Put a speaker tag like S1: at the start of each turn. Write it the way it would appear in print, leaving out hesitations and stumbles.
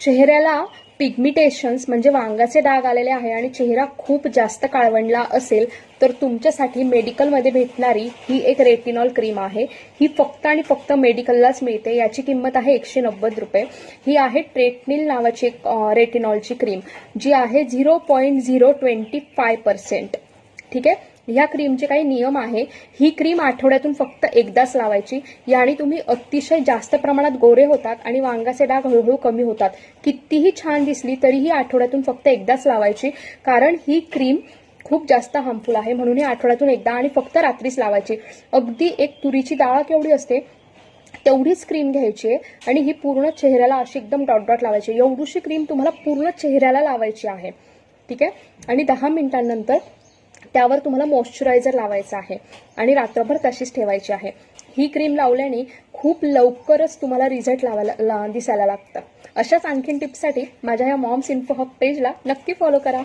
S1: चेहऱ्याला पिगमिटेशन्स म्हणजे वांगाचे डाग आलेले आहे आणि चेहरा खूप जास्त काळवंडला असेल तर तुमच्यासाठी मेडिकलमध्ये भेटणारी ही एक रेटिनॉल क्रीम आहे. ही फक्त आणि फक्त मेडिकललाच मिळते. याची किंमत आहे 190 रुपये. ही आहे ट्रेटनिल नावाची एक रेटिनॉलची क्रीम जी आहे 0.025%. ठीक आहे. ह्या क्रीमचे काही नियम आहे. ही क्रीम आठवड्यातून फक्त एकदाच लावायची. याने तुम्ही अतिशय जास्त प्रमाणात गोरे होतात आणि वांगाचे डाग हळूहळू कमी होतात. कितीही छान दिसली तरीही आठवड्यातून फक्त एकदाच लावायची, कारण ही क्रीम खूप जास्त हार्मफुल आहे. म्हणून ही आठवड्यातून एकदा आणि फक्त रात्रीच लावायची. अगदी एक तुरीची डाळ केवढी असते तेवढीच क्रीम घ्यायची आणि ही पूर्ण चेहऱ्याला अशी एकदम डॉट डॉट लावायची. एवढीशी क्रीम तुम्हाला पूर्ण चेहऱ्याला लावायची आहे. ठीक आहे. आणि 10 मिनिटांनंतर त्यावर तुम्हाला मॉइश्चरायझर लावायचं आहे आणि रात्रभर तशीच ठेवायची आहे. ही क्रीम लावल्याने खूप लवकरच तुम्हाला रिझल्ट दिसायला लागतं. अशाच आणखीन टिप्ससाठी माझ्या या मॉम्स इन्फो हब पेजला नक्की फॉलो करा.